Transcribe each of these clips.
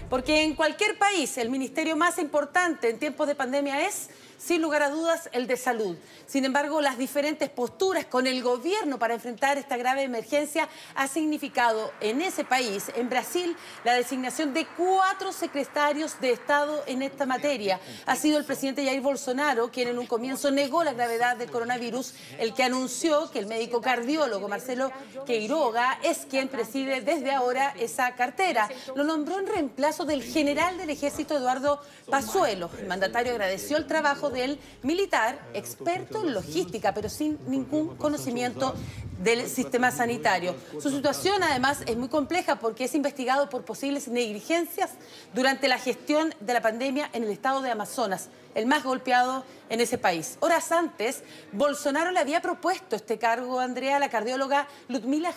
Porque en cualquier país el ministerio más importante en tiempos de pandemia es, sin lugar a dudas, el de salud. Sin embargo, las diferentes posturas con el gobierno para enfrentar esta grave emergencia ha significado en ese país, en Brasil, la designación de 4 secretarios de Estado en esta materia. Ha sido el presidente Jair Bolsonaro quien en un comienzo negó la gravedad del coronavirus, el que anunció que el médico cardiólogo Marcelo Queiroga es quien preside desde ahora esa cartera. Lo nombró en reemplazo del general del ejército Eduardo Pazuello. El mandatario agradeció el trabajo del militar, experto en logística, pero sin ningún conocimiento del sistema sanitario. Su situación, además, es muy compleja porque es investigado por posibles negligencias durante la gestión de la pandemia en el estado de Amazonas, el más golpeado en ese país. Horas antes, Bolsonaro le había propuesto este cargo, Andrea, a la cardióloga Ludmila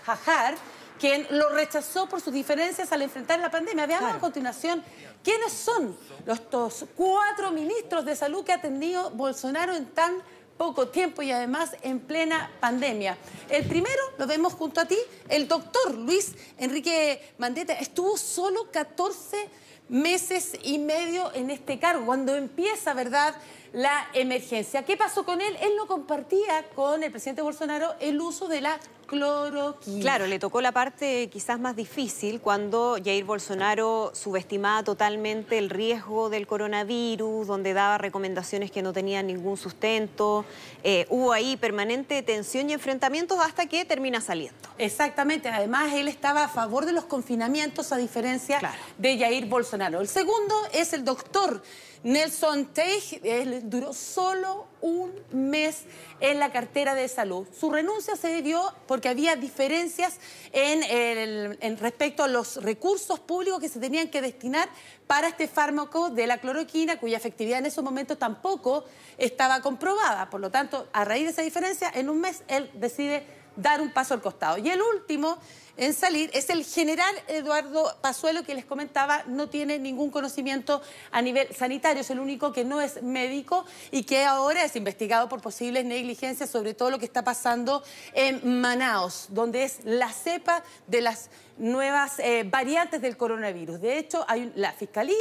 Jajar, quien lo rechazó por sus diferencias al enfrentar la pandemia. Veamos a continuación quiénes son estos 4 ministros de salud que ha tenido Bolsonaro en tan poco tiempo y además en plena pandemia. El primero, lo vemos junto a ti, el doctor Luis Enrique Mandetta. Estuvo solo 14 meses y medio en este cargo, cuando empieza, ¿verdad?, la emergencia. ¿Qué pasó con él? Él no compartía con el presidente Bolsonaro el uso de la cloroquina. Claro, le tocó la parte quizás más difícil cuando Jair Bolsonaro subestimaba totalmente el riesgo del coronavirus, donde daba recomendaciones que no tenían ningún sustento. Hubo ahí permanente tensión y enfrentamientos hasta que termina saliendo. Exactamente, además él estaba a favor de los confinamientos a diferencia de Jair Bolsonaro. El segundo es el doctor Nelson Teich. Él duró solo un mes en la cartera de salud. Su renuncia se dio porque había diferencias en respecto a los recursos públicos que se tenían que destinar para este fármaco de la cloroquina, cuya efectividad en esos momentos tampoco estaba comprobada. Por lo tanto, a raíz de esa diferencia, en un mes él decide dar un paso al costado. Y el último en salir es el general Eduardo Pazuello, que les comentaba, no tiene ningún conocimiento a nivel sanitario, es el único que no es médico y que ahora es investigado por posibles negligencias sobre todo lo que está pasando en Manaos, donde es la cepa de las nuevas variantes del coronavirus. De hecho, la Fiscalía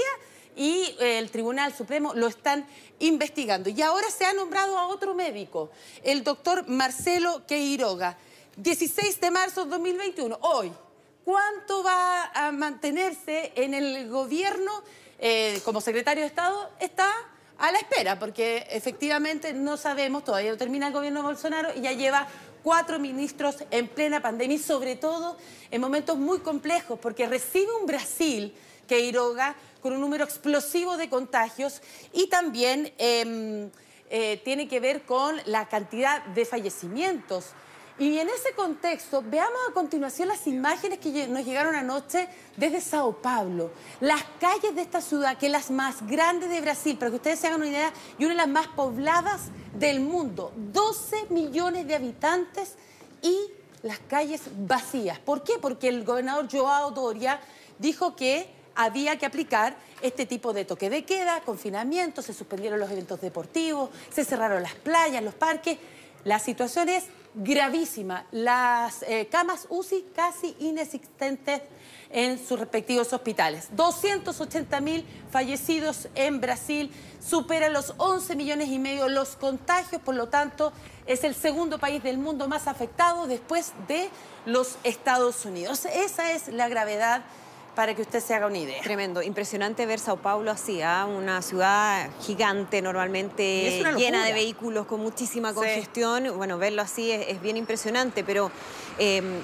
y el Tribunal Supremo lo están investigando. Y ahora se ha nombrado a otro médico, el doctor Marcelo Queiroga. 16 de marzo de 2021, hoy. ¿Cuánto va a mantenerse en el gobierno como secretario de Estado? Está a la espera, porque efectivamente no sabemos, todavía no termina el gobierno de Bolsonaro y ya lleva 4 ministros en plena pandemia y sobre todo en momentos muy complejos, porque recibe un Brasil, Queiroga, con un número explosivo de contagios y también tiene que ver con la cantidad de fallecimientos. Y en ese contexto, veamos a continuación las imágenes que nos llegaron anoche desde Sao Paulo. Las calles de esta ciudad, que es la más grande de Brasil, para que ustedes se hagan una idea, y una de las más pobladas del mundo. 12 millones de habitantes y las calles vacías. ¿Por qué? Porque el gobernador João Doria dijo que había que aplicar este tipo de toque de queda, confinamiento, se suspendieron los eventos deportivos, se cerraron las playas, los parques. La situación es gravísima. Las camas UCI casi inexistentes en sus respectivos hospitales. 280.000 fallecidos en Brasil, superan los 11 millones y medio los contagios, por lo tanto es el segundo país del mundo más afectado después de los Estados Unidos. Esa es la gravedad, para que usted se haga una idea. Tremendo, impresionante ver Sao Paulo así, una ciudad gigante, normalmente llena de vehículos, con muchísima congestión. Sí. Bueno, verlo así es bien impresionante, pero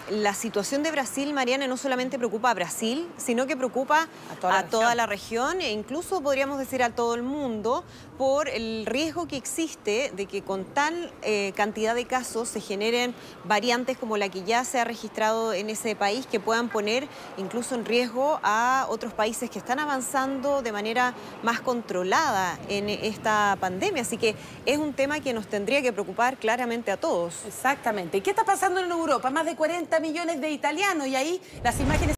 la situación de Brasil, Mariana, no solamente preocupa a Brasil, sino que preocupa a toda la región e incluso podríamos decir a todo el mundo, por el riesgo que existe de que con tal cantidad de casos se generen variantes como la que ya se ha registrado en ese país, que puedan poner incluso en riesgo a otros países que están avanzando de manera más controlada en esta pandemia. Así que es un tema que nos tendría que preocupar claramente a todos. Exactamente. ¿Y qué está pasando en Europa? Más de 40 millones de italianos y ahí las imágenes